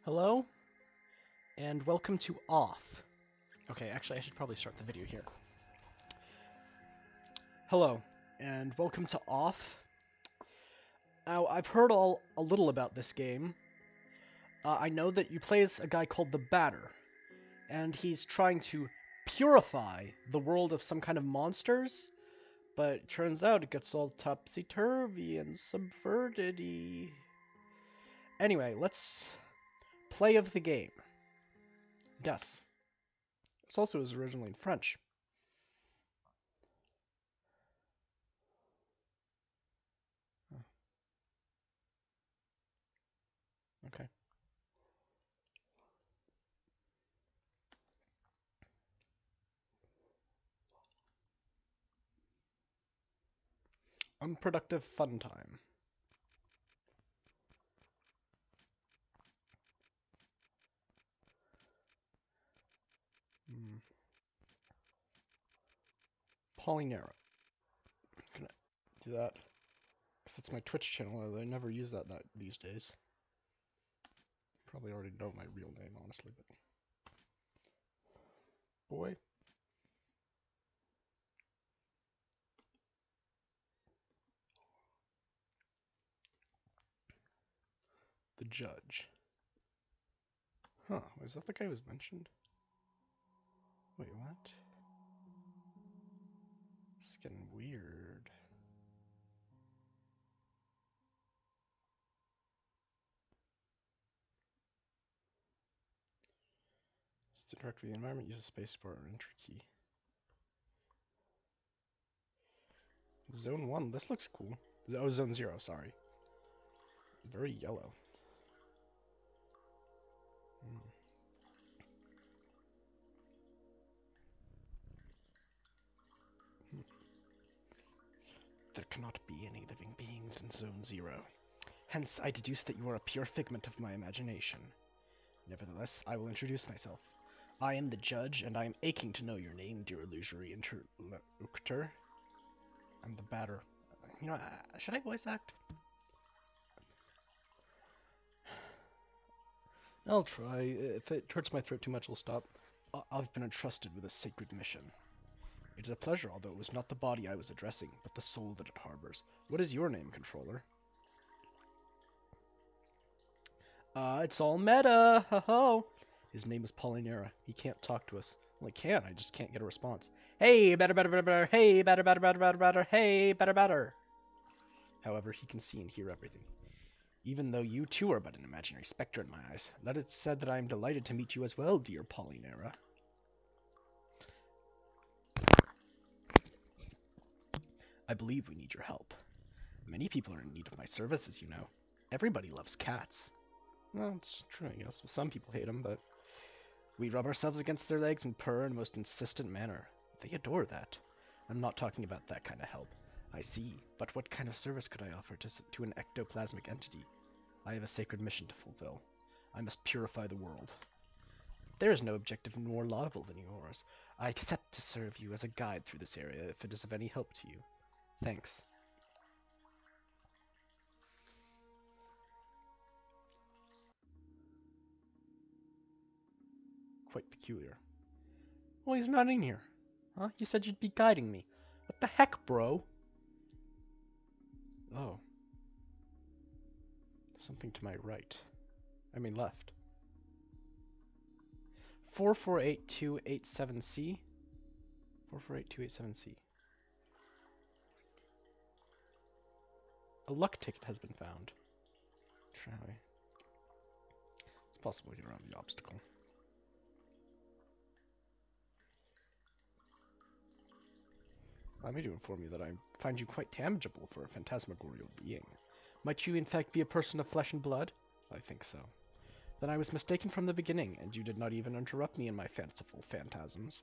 Hello, and welcome to Off. Okay, actually, I should probably start the video here. Hello, and welcome to Off. Now, I've heard a little about this game. I know that you play as a guy called the Batter, and he's trying to purify the world of some kind of monsters, but it turns out it gets all topsy-turvy and subverted-y. Anyway, let's play of the game. Yes. This also was originally in French. Okay. Unproductive fun time. Hmm. Polynera. Can I do that? Because it's my Twitch channel. I never use that these days. Probably already know my real name, honestly, but boy. The judge. Huh, is that the guy who was mentioned? Wait, what? It's getting weird. To interact with the environment, use a spacebar or enter key. Zone 1, this looks cool. Oh, Zone 0, sorry. Very yellow. Hmm. There cannot be any living beings in Zone 0. Hence, I deduce that you are a pure figment of my imagination. Nevertheless, I will introduce myself. I am the judge, and I am aching to know your name, dear illusory interlocutor. I'm the batter. You know, should I voice act? I'll try. If it hurts my throat too much, I'll stop. I've been entrusted with a sacred mission. It is a pleasure, although it was not the body I was addressing, but the soul that it harbors. What is your name, controller? It's all meta! Ho-ho! His name is Polynera. He can't talk to us. Well, he can, I just can't get a response. Hey, batter, batter, batter, batter, hey, batter, batter, batter, batter, batter, hey, batter, batter. However, he can see and hear everything. Even though you too are but an imaginary spectre in my eyes, let it said that I am delighted to meet you as well, dear Polynera. I believe we need your help. Many people are in need of my services, you know. Everybody loves cats. Well, it's true, I guess. Well, some people hate them, but we rub ourselves against their legs and purr in a most insistent manner. They adore that. I'm not talking about that kind of help. I see, but what kind of service could I offer to an ectoplasmic entity? I have a sacred mission to fulfill. I must purify the world. There is no objective more laudable than yours. I accept to serve you as a guide through this area if it is of any help to you. Thanks. Quite peculiar. Well, he's not in here. Huh? You said you'd be guiding me. What the heck, bro? Oh. Something to my right. I mean left. 448287C? 448287C. A luck ticket has been found. Shall we? It's possible to get around the obstacle. I may to inform you that I find you quite tangible for a phantasmagorial being. Might you in fact be a person of flesh and blood? I think so. Then I was mistaken from the beginning, and you did not even interrupt me in my fanciful phantasms.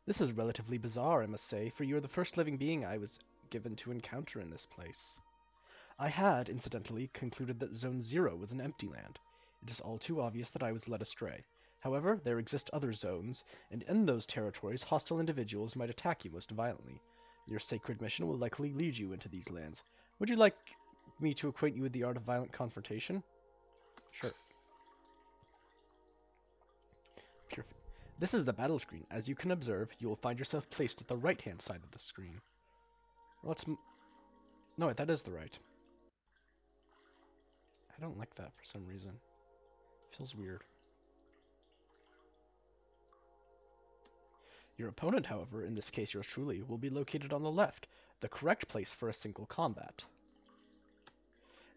This is relatively bizarre, I must say, for you are the first living being I was given to encounter in this place. I had, incidentally, concluded that Zone 0 was an empty land. It is all too obvious that I was led astray. However, there exist other zones, and in those territories hostile individuals might attack you most violently. Your sacred mission will likely lead you into these lands. Would you like me to acquaint you with the art of violent confrontation? Sure. This is the battle screen. As you can observe, you will find yourself placed at the right-hand side of the screen. No, that is the right. I don't like that for some reason. Feels weird. Your opponent, however, in this case yours truly, will be located on the left, the correct place for a single combat.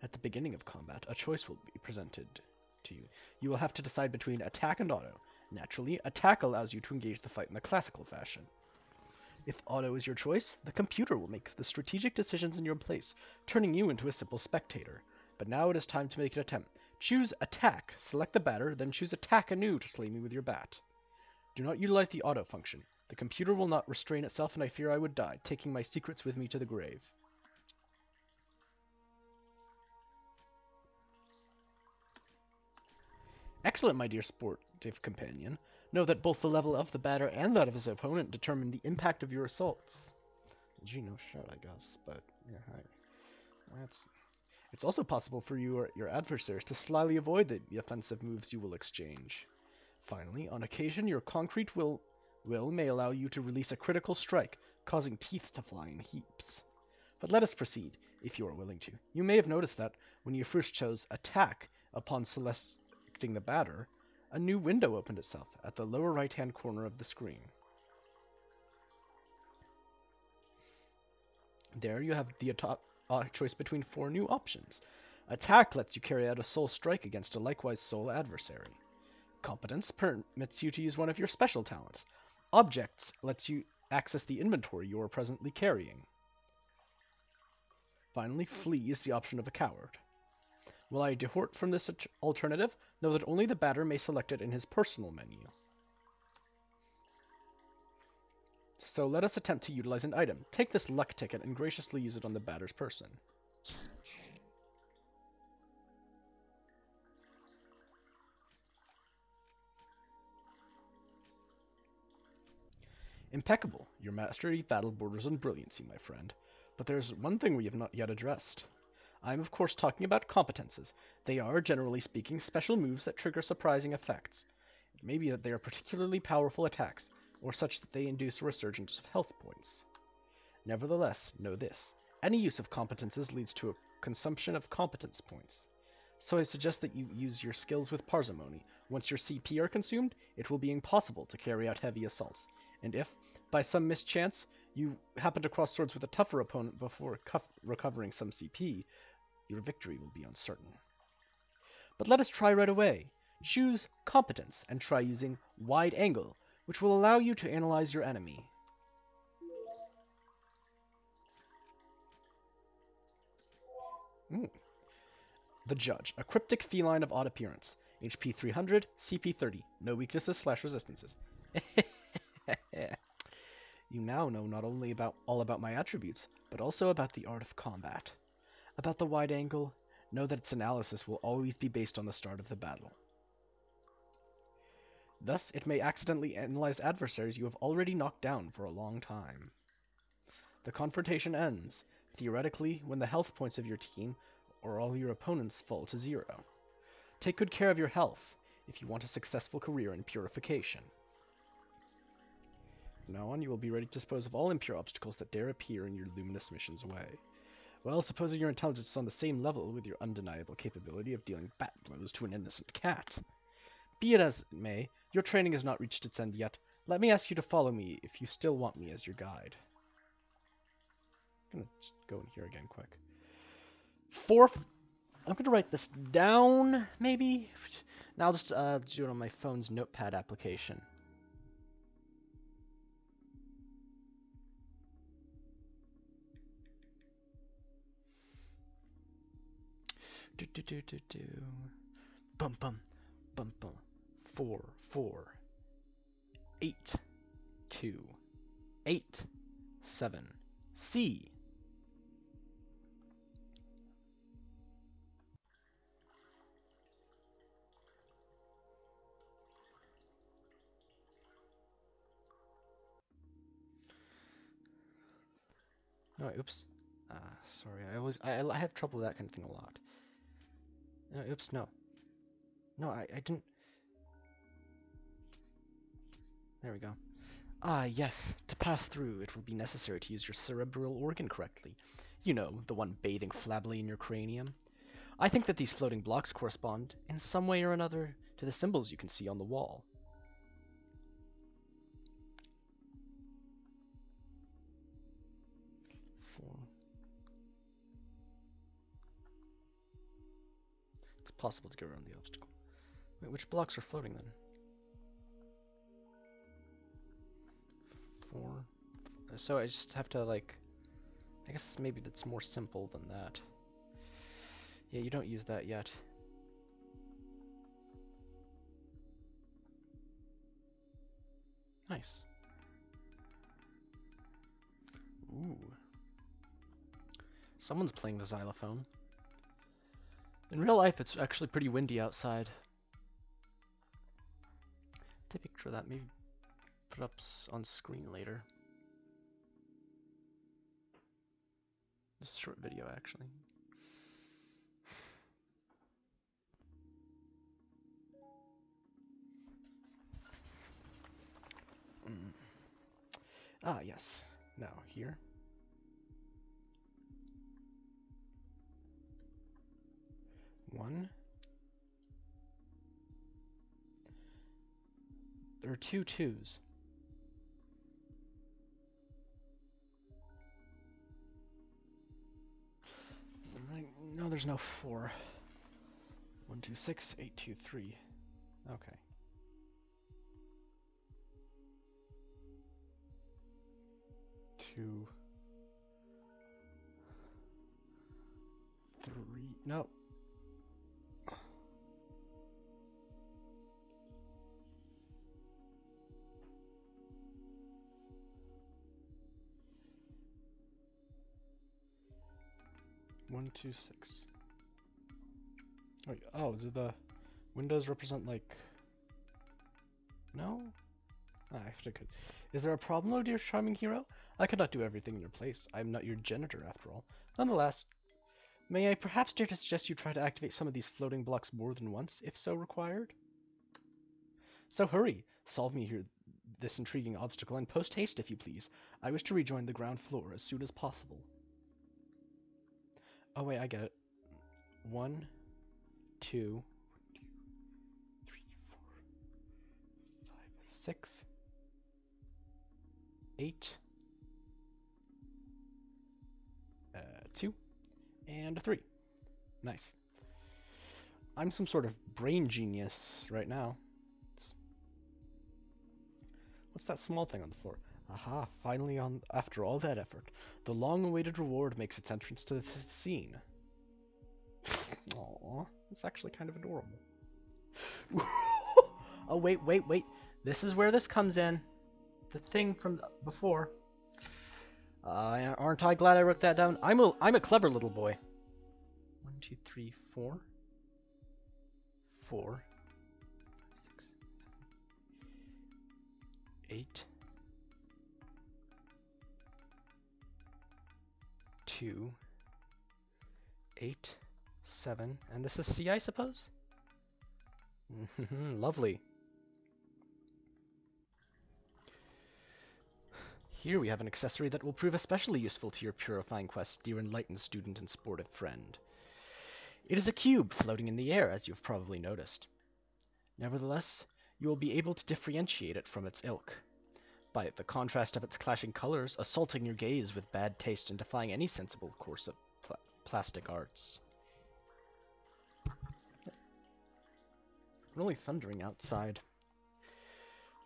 At the beginning of combat, a choice will be presented to you. You will have to decide between attack and auto. Naturally, attack allows you to engage the fight in the classical fashion. If auto is your choice, the computer will make the strategic decisions in your place, turning you into a simple spectator. But now it is time to make an attempt. Choose attack, select the batter, then choose attack anew to slay me with your bat. Do not utilize the auto function. The computer will not restrain itself, and I fear I would die, taking my secrets with me to the grave. Excellent, my dear sportive companion. Know that both the level of the batter and that of his opponent determine the impact of your assaults. Gee, no shot, I guess, but yeah, It's also possible for you or your adversaries to slyly avoid the offensive moves you will exchange. Finally, on occasion, your concrete will may allow you to release a critical strike, causing teeth to fly in heaps. But let us proceed, if you are willing to. You may have noticed that, when you first chose attack upon selecting the batter, a new window opened itself at the lower right-hand corner of the screen. There you have the choice between 4 new options. Attack lets you carry out a sole strike against a likewise sole adversary. Competence permits you to use one of your special talents. Objects lets you access the inventory you are presently carrying. Finally, flee is the option of a coward. While I depart from this alternative, know that only the batter may select it in his personal menu. So let us attempt to utilize an item. Take this luck ticket and graciously use it on the batter's person. Impeccable. Your mastery battle borders on brilliancy, my friend. But there's one thing we have not yet addressed. I am of course talking about competences. They are, generally speaking, special moves that trigger surprising effects. It may be that they are particularly powerful attacks, or such that they induce a resurgence of health points. Nevertheless, know this. Any use of competences leads to a consumption of competence points. So I suggest that you use your skills with parsimony. Once your CP are consumed, it will be impossible to carry out heavy assaults. And if, by some mischance, you happen to cross swords with a tougher opponent before recovering some CP, your victory will be uncertain. But let us try right away. Choose Competence and try using Wide Angle, which will allow you to analyze your enemy. The Judge, a cryptic feline of odd appearance. HP 300, CP 30, no weaknesses / resistances. You now know not only all about my attributes, but also about the art of combat. About the wide angle, know that its analysis will always be based on the start of the battle. Thus, it may accidentally analyze adversaries you have already knocked down for a long time. The confrontation ends, theoretically, when the health points of your team or all your opponents fall to 0. Take good care of your health if you want a successful career in purification. From now on, you will be ready to dispose of all impure obstacles that dare appear in your luminous mission's way. Well, supposing your intelligence is on the same level with your undeniable capability of dealing bat blows to an innocent cat. Be it as it may, your training has not reached its end yet. Let me ask you to follow me if you still want me as your guide. I'm going to just go in here again quick. I'm going to write this down, maybe? Now I'll just do it on my phone's notepad application. Bum bum bum bum. 4 4 8 2 8 7 C. Oh, oops. Sorry, I have trouble with that kind of thing a lot. Oops, no. No, I didn't. There we go. Ah, yes. To pass through, it will be necessary to use your cerebral organ correctly. You know, the one bathing flabbily in your cranium. I think that these floating blocks correspond, in some way or another, to the symbols you can see on the wall. Four. It's possible to get around the obstacle. Wait, which blocks are floating then? 4. So I just have to, like... I guess maybe that's more simple than that. Yeah, you don't use that yet. Nice. Ooh. Someone's playing the xylophone. In real life, it's actually pretty windy outside. Take a picture of that, maybe put it up on screen later. Just a short video, actually. Ah, yes. Now, here. One. There are 2 2s. No, there's no 4. 1 2 6 8 2 3. Okay. Two. 3. No. One, 2, 6. Wait, oh, do the windows represent, like... No? Ah, actually could. Is there a problem, oh dear charming hero? I cannot do everything in your place. I am not your janitor, after all. Nonetheless, may I perhaps dare to suggest you try to activate some of these floating blocks more than once, if so required? So hurry! Solve me here this intriguing obstacle, and post haste, if you please. I wish to rejoin the ground floor as soon as possible. Oh wait, I get it. 1, 2, 3, 4, 5, 6, 8, 2, and 3. Nice. I'm some sort of brain genius right now. What's that small thing on the floor? Aha, finally on after all that effort. The long-awaited reward makes its entrance to the scene. Aww, it's actually kind of adorable. Oh, wait. This is where this comes in. The thing from before. Aren't I glad I wrote that down? I'm a clever little boy. 1, 2, 3, 4. 4. 6, 7, 8. 2. 8. 7. And this is C, I suppose? Lovely. Here we have an accessory that will prove especially useful to your purifying quest, dear enlightened student and sportive friend. It is a cube floating in the air, as you've probably noticed. Nevertheless, you will be able to differentiate it from its ilk. By the contrast of its clashing colors, assaulting your gaze with bad taste and defying any sensible course of plastic arts. Really thundering outside.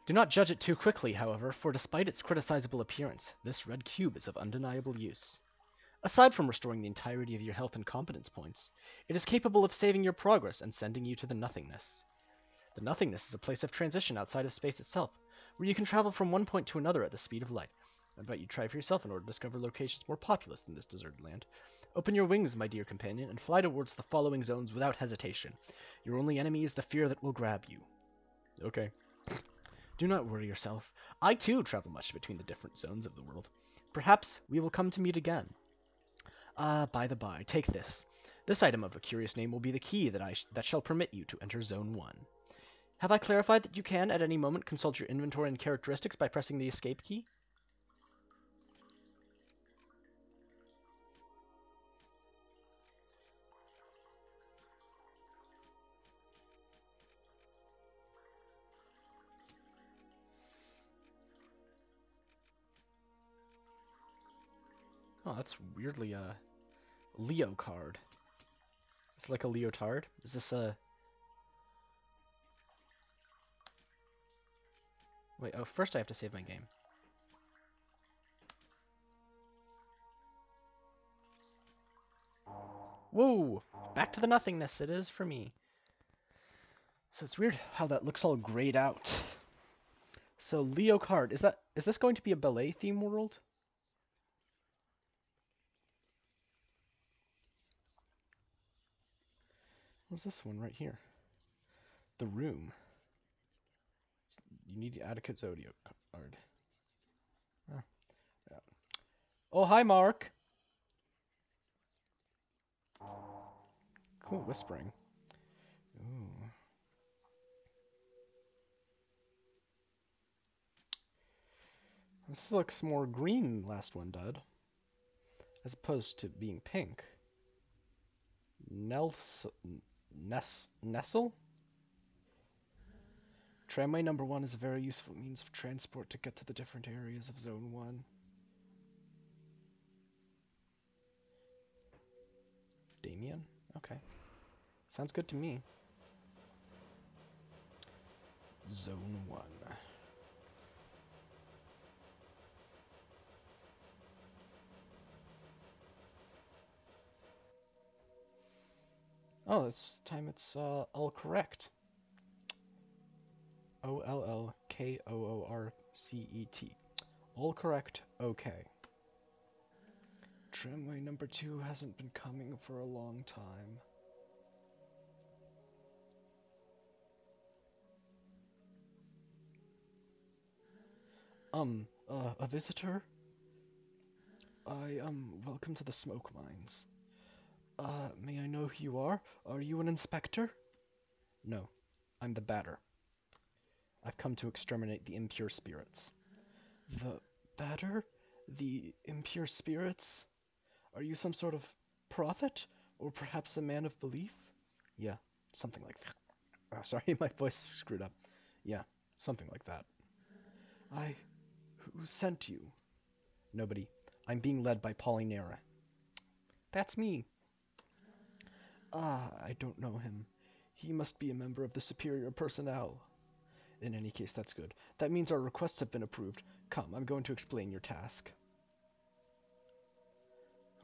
Do not judge it too quickly, however, for despite its criticizable appearance, this red cube is of undeniable use. Aside from restoring the entirety of your health and competence points, it is capable of saving your progress and sending you to the nothingness. The nothingness is a place of transition outside of space itself, where you can travel from one point to another at the speed of light. I invite you to try for yourself in order to discover locations more populous than this deserted land. Open your wings, my dear companion, and fly towards the following zones without hesitation. Your only enemy is the fear that will grab you. Okay. Do not worry yourself. I too travel much between the different zones of the world. Perhaps we will come to meet again. By the by, take this. This item of a curious name will be the key that shall permit you to enter Zone 1. Have I clarified that you can, at any moment, consult your inventory and characteristics by pressing the escape key? Oh, that's weirdly a Leo card. It's like a leotard. Is this a... Wait, oh, first I have to save my game. Whoa! Back to the nothingness it is for me. So it's weird how that looks all grayed out. So Leo card, is this going to be a ballet theme world? What's this one right here? The room. You need to add a Zodiac card. Oh, yeah. Oh, hi, Mark. Cool whispering. Ooh. This looks more green than last one did, as opposed to being pink. Nestle? Tramway number 1 is a very useful means of transport to get to the different areas of Zone 1. Damien? Okay. Sounds good to me. Zone 1. Oh, this time it's all correct. Ollkoorcet. All correct, okay. Tramway number 2 hasn't been coming for a long time. A visitor? Welcome to the smoke mines. May I know who you are? Are you an inspector? No, I'm the Batter. I've come to exterminate the impure spirits. The Batter? The impure spirits? Are you some sort of prophet? Or perhaps a man of belief? Yeah, something like that. Sorry, my voice screwed up. Yeah, something like that. Who sent you? Nobody. I'm being led by Polynera. That's me. I don't know him. He must be a member of the superior personnel. In any case, that's good. That means our requests have been approved. Come, I'm going to explain your task.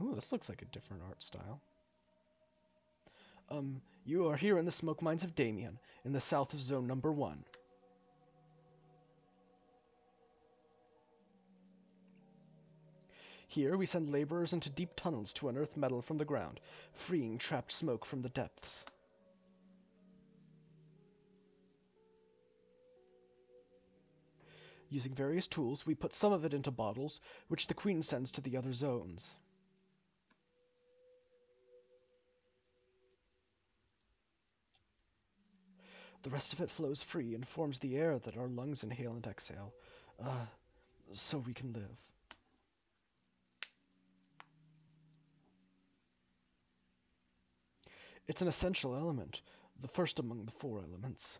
Ooh, this looks like a different art style. You are here in the smoke mines of Damien, in the south of Zone number 1. Here, we send laborers into deep tunnels to unearth metal from the ground, freeing trapped smoke from the depths. Using various tools, we put some of it into bottles, which the Queen sends to the other zones. The rest of it flows free and forms the air that our lungs inhale and exhale, so we can live. It's an essential element, the first among the 4 elements.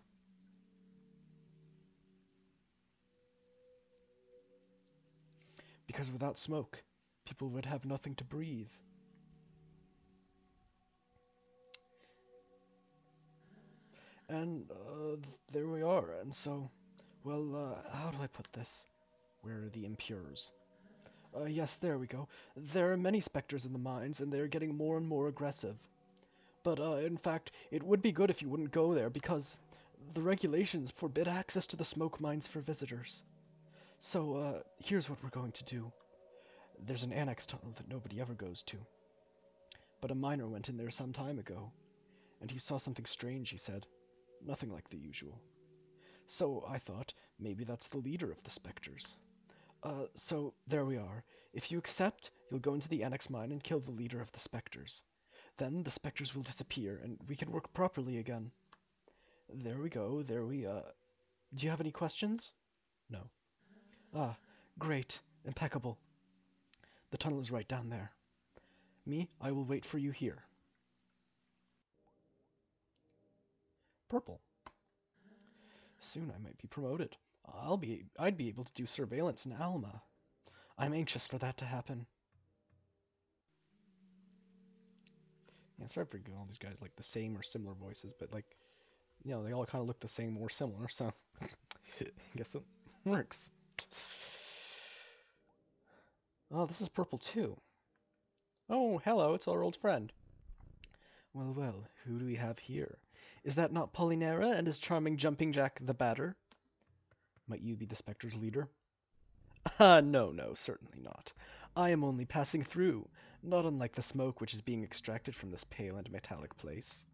Because without smoke, people would have nothing to breathe. And, there we are, and so, well, how do I put this? Where are the impures? Yes, there we go. There are many specters in the mines, and they are getting more and more aggressive. But, in fact, it would be good if you wouldn't go there, because the regulations forbid access to the smoke mines for visitors. So, here's what we're going to do. There's an annex tunnel that nobody ever goes to. But a miner went in there some time ago, and he saw something strange, he said. Nothing like the usual. So I thought, maybe that's the leader of the specters. So there we are. If you accept, you'll go into the Annex mine and kill the leader of the Spectres. Then the Spectres will disappear, and we can work properly again. There we go, Do you have any questions? No. Ah, great. Impeccable. The tunnel is right down there. I will wait for you here. Purple. Soon I might be promoted. I'd be able to do surveillance in Alma. I'm anxious for that to happen. Yeah, sorry for giving all these guys like the same or similar voices, but like, you know, they all kind of look the same or similar, so I guess it works. Oh, this is purple too. Oh, hello, it's our old friend. Well, well, who do we have here? Is that not Polynera and his charming Jumping Jack the Batter? Might you be the Spectre's leader? No, no, certainly not. I am only passing through, not unlike the smoke which is being extracted from this pale and metallic place.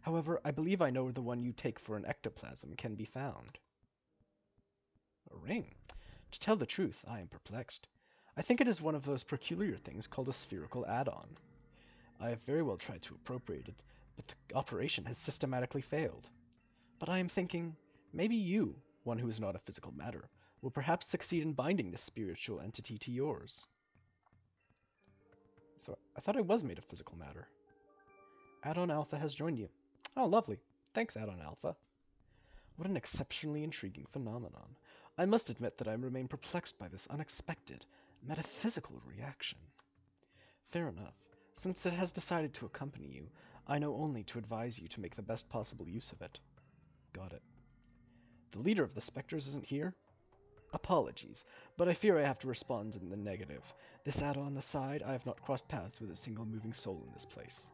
However, I believe I know where the one you take for an ectoplasm can be found. A ring? To tell the truth, I am perplexed. I think it is one of those peculiar things called a spherical add-on. I have very well tried to appropriate it, but the operation has systematically failed. But I am thinking, maybe you, one who is not a physical matter, will perhaps succeed in binding this spiritual entity to yours. So, I thought I was made of physical matter. Add-on Alpha has joined you. Oh, lovely. Thanks, Add-on Alpha. What an exceptionally intriguing phenomenon. I must admit that I remain perplexed by this unexpected, metaphysical reaction. Fair enough. Since it has decided to accompany you, I know only to advise you to make the best possible use of it. Got it. The leader of the Spectres isn't here? Apologies, but I fear I have to respond in the negative. This add-on aside, I have not crossed paths with a single moving soul in this place.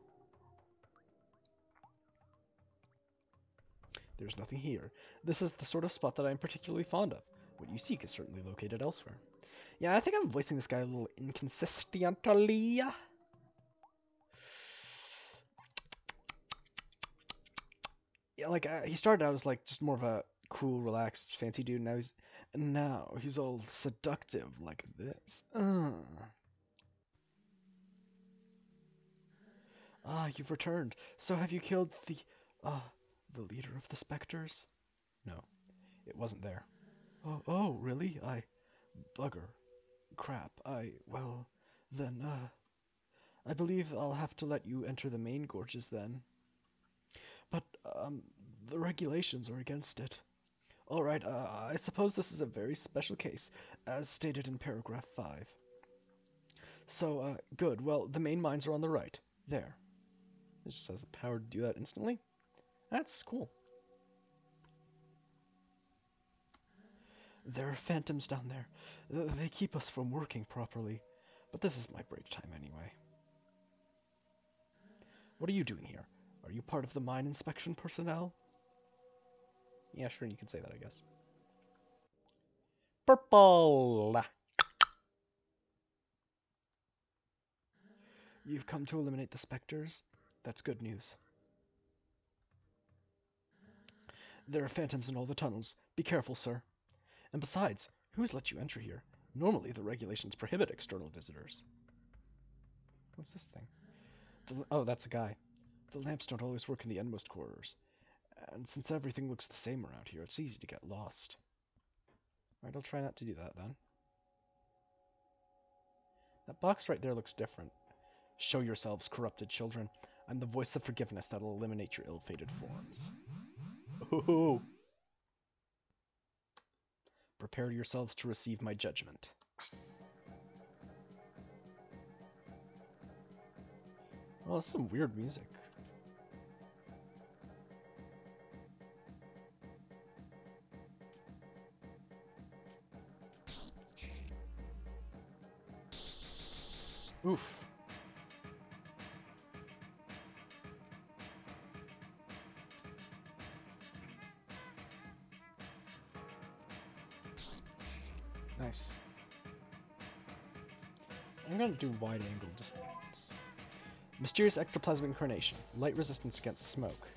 There's nothing here. This is the sort of spot that I am particularly fond of. What you seek is certainly located elsewhere. Yeah, I think I'm voicing this guy a little inconsistently. Yeah, like he started out as like just more of a cool, relaxed, fancy dude. Now he's all seductive like this. Ah, you've returned. So have you killed the leader of the Spectres? No, it wasn't there. Oh, really? Bugger. Crap. Well, then, I believe I'll have to let you enter the main gorges then. But, the regulations are against it. Alright, I suppose this is a very special case, as stated in paragraph 5. So, good. Well, the main mines are on the right. There. It just has the power to do that instantly. That's cool. There are phantoms down there. They keep us from working properly. But this is my break time anyway. What are you doing here? Are you part of the mine inspection personnel? Yeah, sure, you can say that, I guess. Purple! You've come to eliminate the Spectres? That's good news. There are phantoms in all the tunnels. Be careful, sir. And besides, who has let you enter here? Normally, the regulations prohibit external visitors. What's this thing? Oh, that's a guy. The lamps don't always work in the endmost corridors. And since everything looks the same around here, it's easy to get lost. Alright, I'll try not to do that then. That box right there looks different. Show yourselves, corrupted children. I'm the voice of forgiveness that'll eliminate your ill-fated forms. Ooh. Prepare yourselves to receive my judgment. Oh, that's some weird music. Oof. Nice. I'm gonna do wide angle. Just mysterious ectoplasmic incarnation. Light resistance against smoke.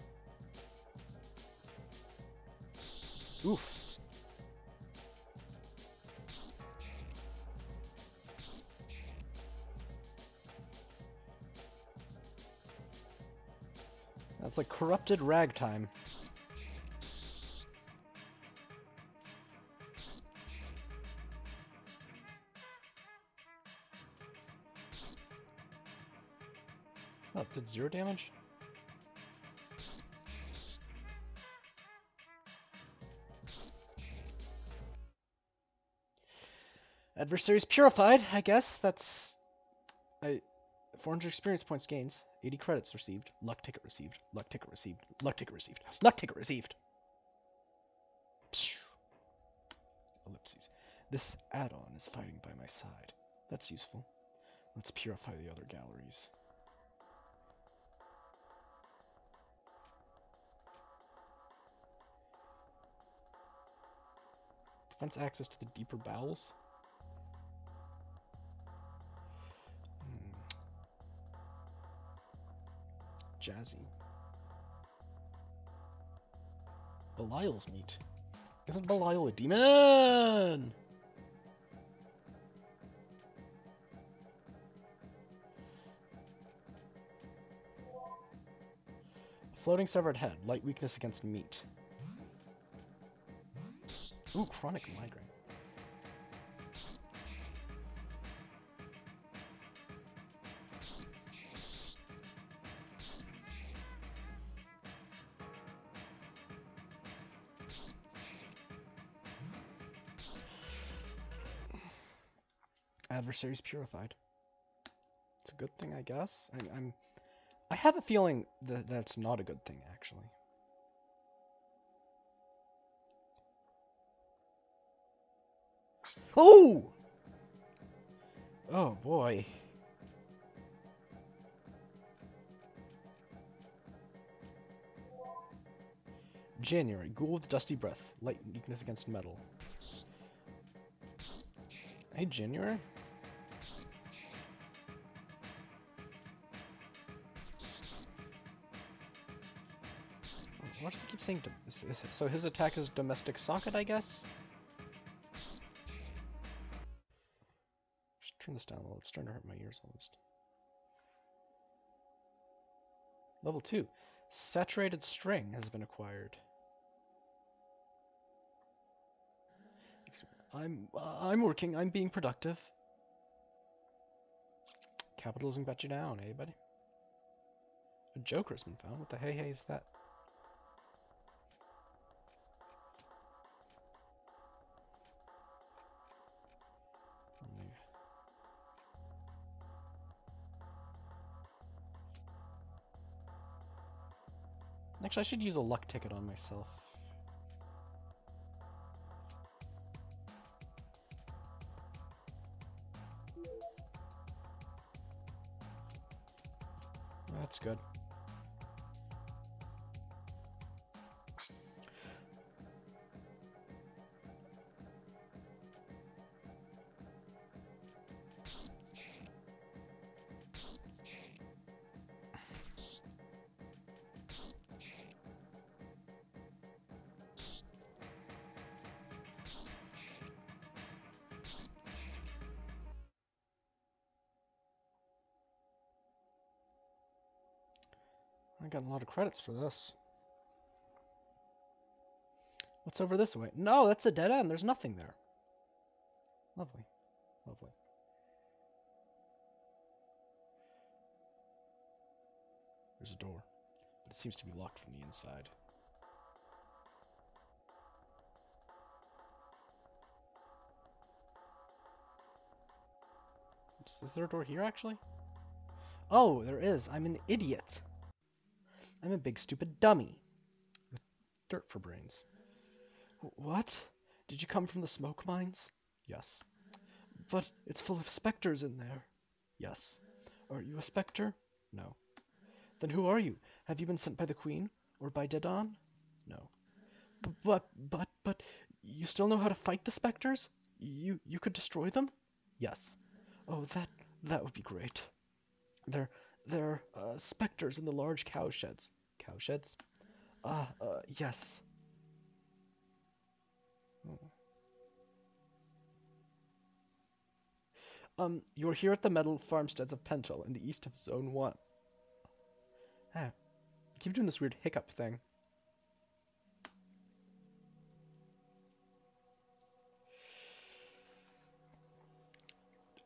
Oof. That's like corrupted ragtime. Oh, it did 0 damage? Adversaries purified, I guess. That's... 400 experience points gains, 80 credits received, luck ticket received, luck ticket received, luck ticket received, luck ticket received. Psh. Ellipses. This add-on is fighting by my side. That's useful. Let's purify the other galleries. Defense access to the deeper bowels? Jazzy. Belial's meat. Isn't Belial a demon? Floating severed head. Light weakness against meat. Ooh, chronic migraine. Adversaries purified. It's a good thing, I guess. I have a feeling that that's not a good thing, actually. Oh! Oh boy. January. Ghoul with dusty breath. Light weakness against metal. Hey, January? Why does it keep saying... So his attack is domestic socket, I guess? Just turn this down a little. It's starting to hurt my ears almost. Level 2. Saturated string has been acquired. I'm working. I'm being productive. Capitalism got you down, eh, buddy? A Joker's been found. What the hey is that? Actually, I should use a luck ticket on myself. That's good. I got a lot of credits for this. What's over this way? No, that's a dead end. There's nothing there. Lovely. Lovely. There's a door, but it seems to be locked from the inside. Is there a door here, actually? Oh, there is. I'm an idiot. I'm a big stupid dummy. With dirt for brains. What? Did you come from the smoke mines? Yes. But it's full of specters in there. Yes. Are you a specter? No. Then who are you? Have you been sent by the Queen? Or by Dedan? No. But, you still know how to fight the specters? You could destroy them? Yes. Oh, that would be great. They're specters in the large cow sheds. Cow sheds? Yes. You're here at the metal farmsteads of Pentel in the east of Zone 1. Ah, keep doing this weird hiccup thing.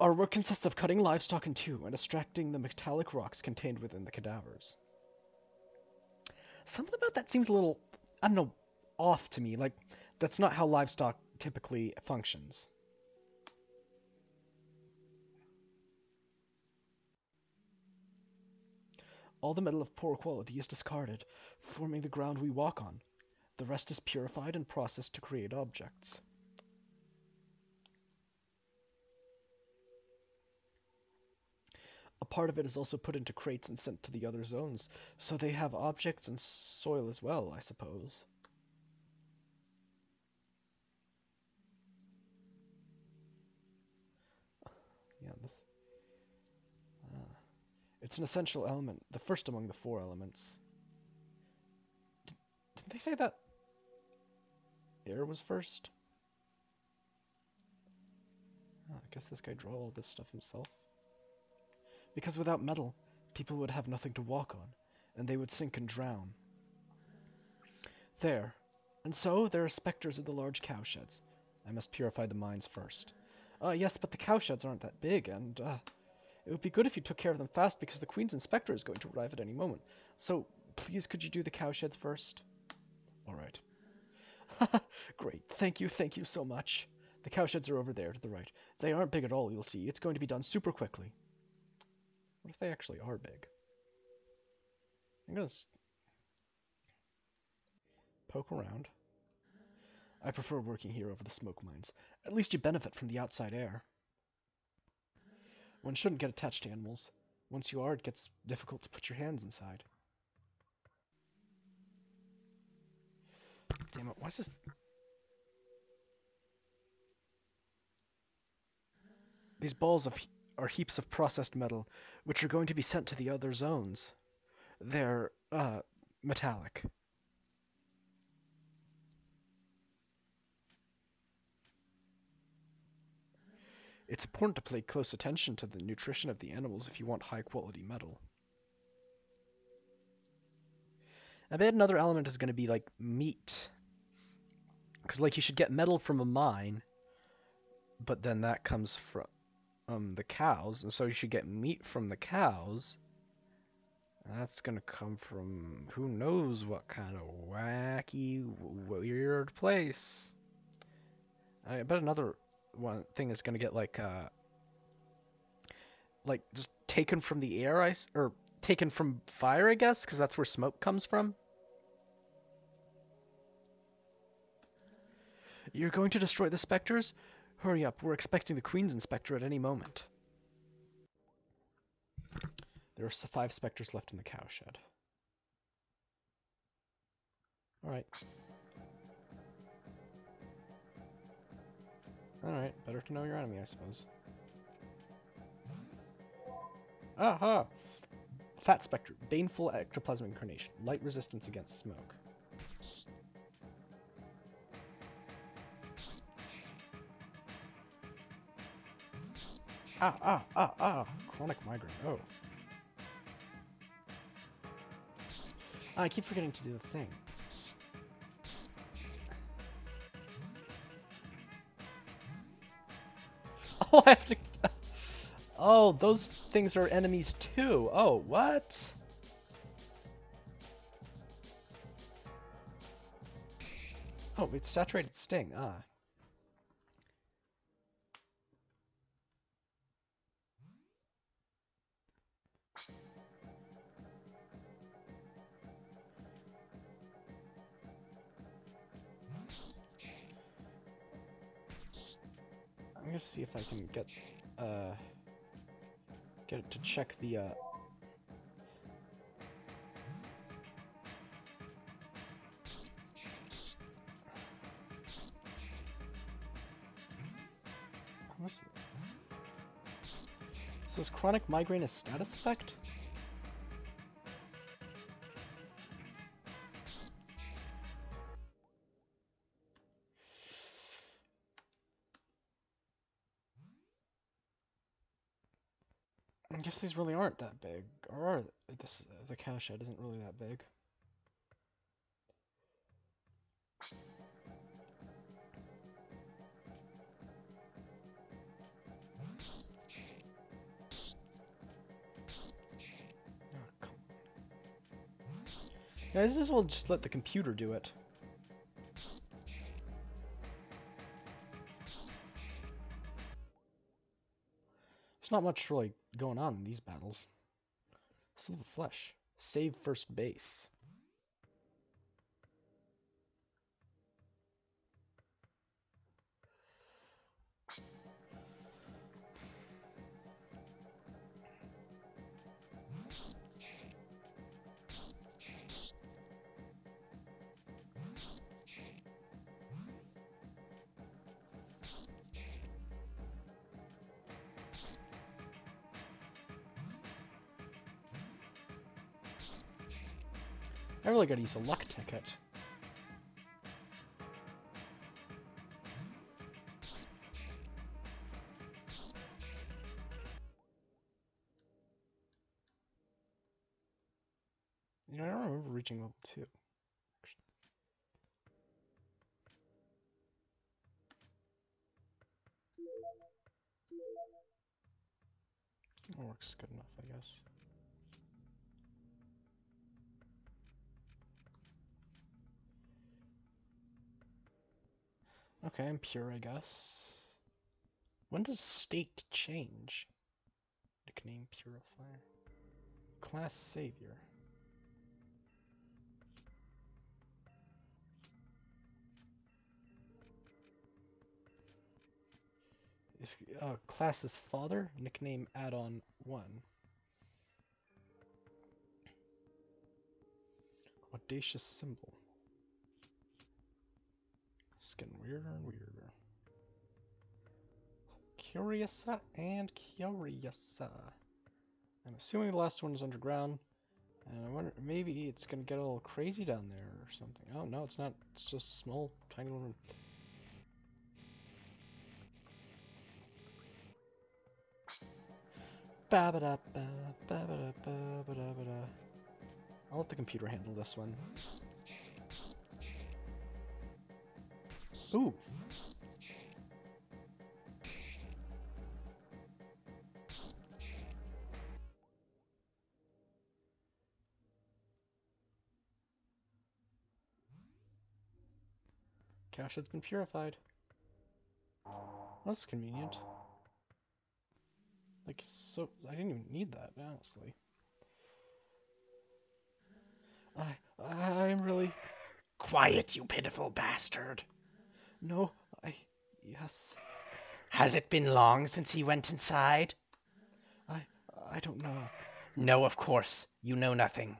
Our work consists of cutting livestock in two and extracting the metallic rocks contained within the cadavers. Something about that seems a little, I don't know, off to me. Like, that's not how livestock typically functions. All the metal of poor quality is discarded, forming the ground we walk on. The rest is purified and processed to create objects. A part of it is also put into crates and sent to the other zones, so they have objects and soil as well, I suppose. Yeah, this. It's an essential element, the first among the four elements. Didn't they say that air was first? Oh, I guess this guy drew all this stuff himself. Because without metal, people would have nothing to walk on, and they would sink and drown. There. And so, there are specters of the large cowsheds. I must purify the mines first. Yes, but the cowsheds aren't that big, and, it would be good if you took care of them fast, because the Queen's Inspector is going to arrive at any moment. So, please could you do the cowsheds first? Alright. Great, thank you so much. The cowsheds are over there to the right. They aren't big at all, you'll see. It's going to be done super quickly. What if they actually are big? I'm gonna poke around. I prefer working here over the smoke mines. At least you benefit from the outside air. One shouldn't get attached to animals. Once you are, it gets difficult to put your hands inside. Damn it, why is this... These balls are heaps of processed metal, which are going to be sent to the other zones. They're, metallic. It's important to pay close attention to the nutrition of the animals if you want high-quality metal. I bet another element is going to be, like, meat. Because, like, you should get metal from a mine, but then that comes from the cows, and so you should get meat from the cows. That's gonna come from who knows what kind of wacky, weird place. I bet another one thing is gonna get like just taken from the air, or taken from fire, I guess, because that's where smoke comes from. You're going to destroy the specters? Hurry up, we're expecting the Queen's Inspector at any moment. There are 5 specters left in the cowshed. Alright. Alright, better to know your enemy, I suppose. Aha! Fat Spectre, baneful ectoplasmic incarnation, light resistance against smoke. Chronic migraine, oh. I keep forgetting to do the thing. Oh, I have to... Oh, those things are enemies too. Oh, what? Oh, it's saturated sting. Ah. I'm gonna see if I can get it to check the So is chronic migraine a status effect? I guess these really aren't that big, or are they? The cowshed isn't really that big. Yeah, I might as well just let the computer do it. There's not much really going on in these battles. Still the flesh. Save first base. I really gotta use a luck ticket. You know, I don't remember reaching level 2. That works good enough, I guess. Okay, I'm pure, I guess. When does state change? Nickname Purifier. Class Savior. Is class is Father. Nickname add-on 1. Audacious symbol. It's getting weirder and weirder. Curiousa and Curiousa. I'm assuming the last one is underground. And I wonder, maybe it's gonna get a little crazy down there or something. Oh, no, it's not. It's just a small, tiny little room. I'll let the computer handle this one. Ooh. Cache has been purified. That's convenient. Like, so, I didn't even need that, honestly. I'm really... Quiet, you pitiful bastard. No, yes. Has it been long since he went inside? I don't know. No, of course. You know nothing.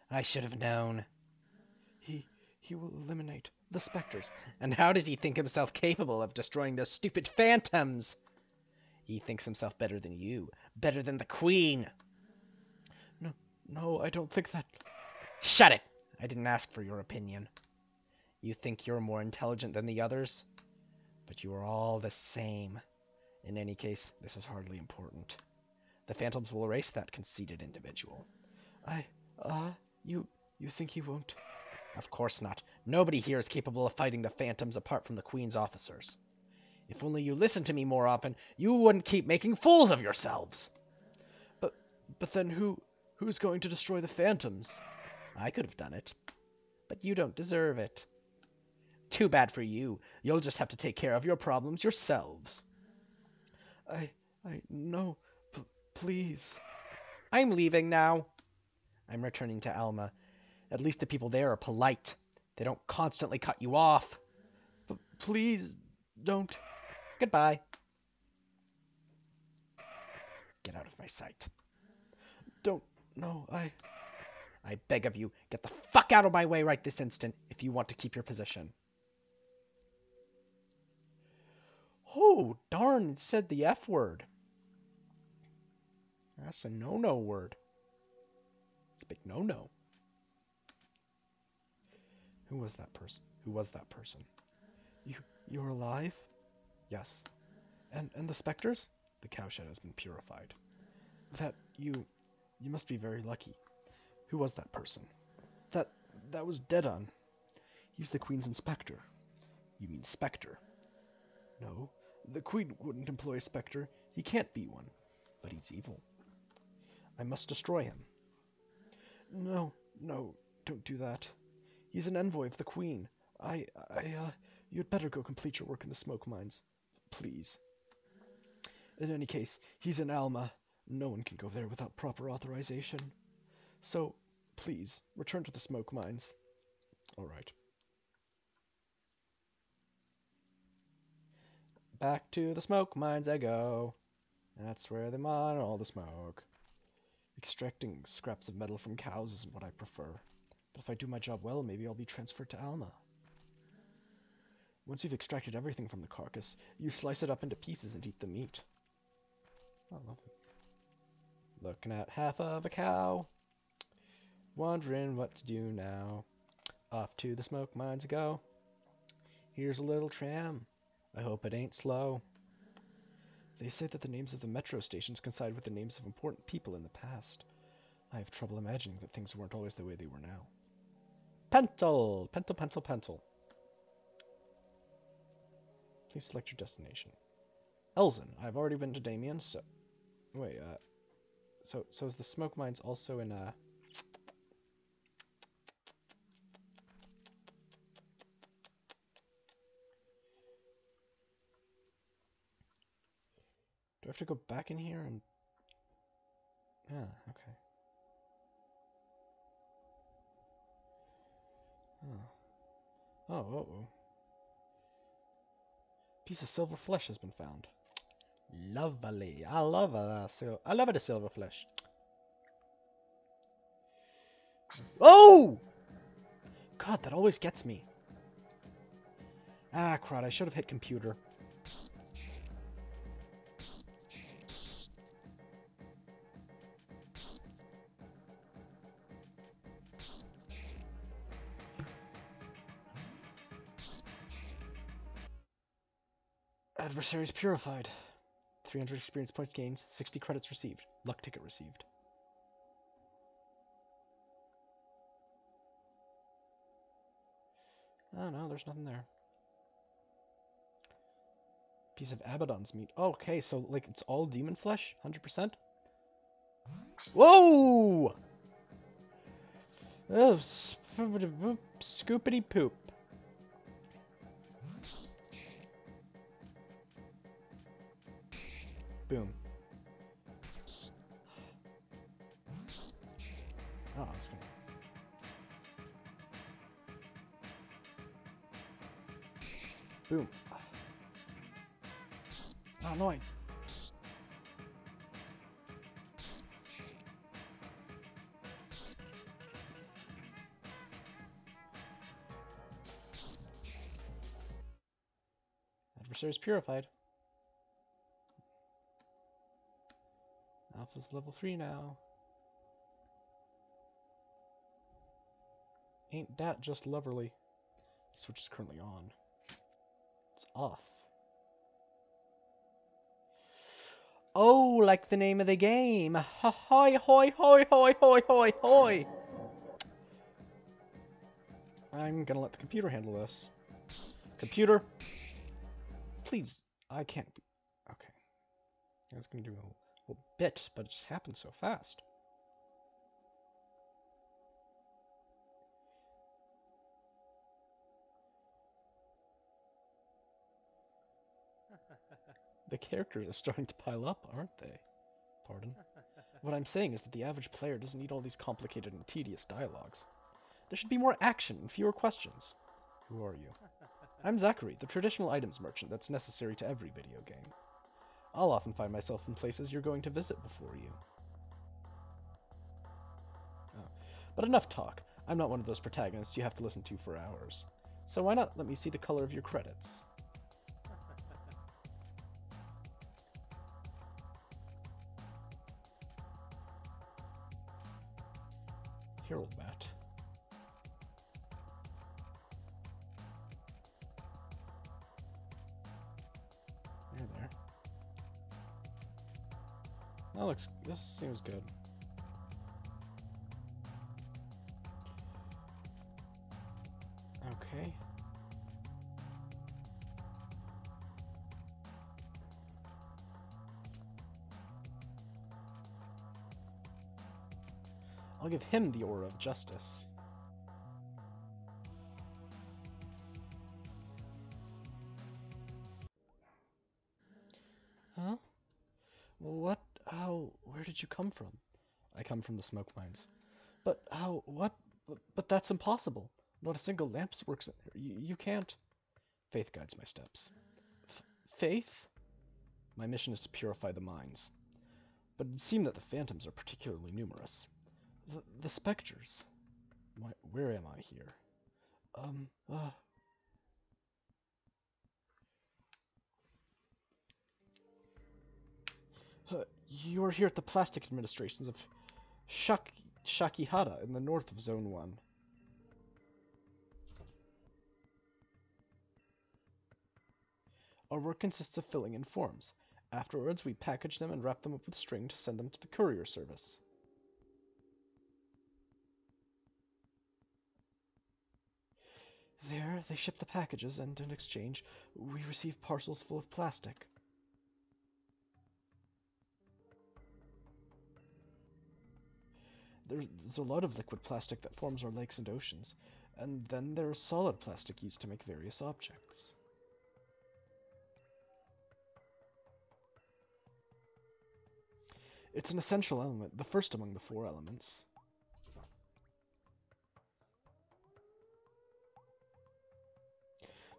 I should have known. He will eliminate the specters. And how does he think himself capable of destroying those stupid phantoms? He thinks himself better than you, better than the Queen. No, I don't think that. Shut it! I didn't ask for your opinion. You think you're more intelligent than the others? But you are all the same. In any case, this is hardly important. The phantoms will erase that conceited individual. You think he won't? Of course not. Nobody here is capable of fighting the phantoms apart from the Queen's officers. If only you listened to me more often, you wouldn't keep making fools of yourselves. But then who's going to destroy the phantoms? I could have done it. But you don't deserve it. Too bad for you. You'll just have to take care of your problems yourselves. No, please. I'm leaving now. I'm returning to Alma. At least the people there are polite. They don't constantly cut you off. Please, don't. Goodbye. Get out of my sight. Don't. No, I beg of you, get the fuck out of my way right this instant if you want to keep your position. Oh, darn, it said the F word. That's a no-no word. It's a big no-no. Who was that person? Who was that person? You're alive? Yes. And the specters? The cowshed has been purified. That you must be very lucky. Who was that person? That was Deadon. He's the Queen's inspector. You mean Spectre? No, the Queen wouldn't employ a Spectre. He can't be one. But he's evil. I must destroy him. No, Don't do that. He's an envoy of the Queen. You'd better go complete your work in the smoke mines. Please. In any case, he's in Alma. No one can go there without proper authorization. So, please, return to the smoke mines. Alright. Back to the smoke mines I go. That's where they mine all the smoke. Extracting scraps of metal from cows isn't what I prefer. But if I do my job well, maybe I'll be transferred to Alma. Once you've extracted everything from the carcass, you slice it up into pieces and eat the meat. Oh, lovely. Looking at half of a cow. Wondering what to do now. Off to the smoke mines I go. Here's a little tram. I hope it ain't slow. They say that the names of the metro stations coincide with the names of important people in the past. I have trouble imagining that things weren't always the way they were now. Pentel! Pentel, pencil, pencil. Please select your destination. Elzen. I've already been to Damien, so... Wait, So is the smoke mines also in, Do I have to go back in here and... Yeah, okay. Oh. Oh. Piece of silver flesh has been found. Lovely. I love a silver flesh. Oh! God, that always gets me. Ah, crud, I should have hit computer. Adversaries purified. 300 experience points gained, 60 credits received. Luck ticket received. Oh no, there's nothing there. Piece of Abaddon's meat. Oh, okay, so like it's all demon flesh? 100%? Whoa! Oh, scoopity poop. Boom. Oh, I was gonna... Boom. Oh, no, Adversaries purified. Alpha's level 3 now. Ain't that just lovely? Switch is currently on. It's off. Oh, like the name of the game. Hoi, hoi, hoi, hoi, hoi, hoi, hoi. I'm gonna let the computer handle this. Computer, please. I can't be... Okay. I was gonna do a bit, but it just happened so fast. The characters are starting to pile up, aren't they? Pardon? What I'm saying is that the average player doesn't need all these complicated and tedious dialogues. There should be more action and fewer questions. Who are you? I'm Zachary, the traditional items merchant that's necessary to every video game. I'll often find myself in places you're going to visit before you. Oh. But enough talk. I'm not one of those protagonists you have to listen to for hours. So why not let me see the color of your credits? Here, old bat. There. This seems good. Okay. I'll give him the Aura of Justice. did you come from? I come from the smoke mines. But how? What? But that's impossible. Not a single lamp works. You can't. Faith guides my steps. Faith? My mission is to purify the mines. But it seemed that the phantoms are particularly numerous. The specters. Where am I here? You are here at the plastic administrations of Shakihara in the north of Zone 1. Our work consists of filling in forms. Afterwards, we package them and wrap them up with string to send them to the courier service. There, they ship the packages, and in exchange, we receive parcels full of plastic. There's a lot of liquid plastic that forms our lakes and oceans, and then there's solid plastic used to make various objects. It's an essential element, the first among the 4 elements.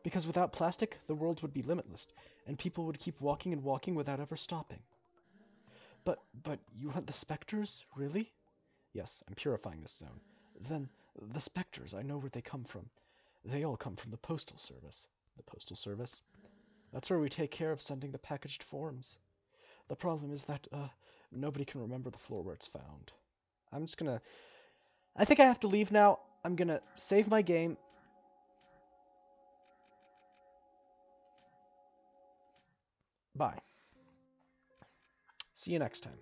Because without plastic, the world would be limitless, and people would keep walking and walking without ever stopping. But you hunt the specters? Really? Yes, I'm purifying this zone. Then, the specters, I know where they come from. They all come from the Postal Service. The Postal Service? That's where we take care of sending the packaged forms. The problem is that, nobody can remember the floor where it's found. I think I have to leave now. I'm gonna save my game. Bye. See you next time.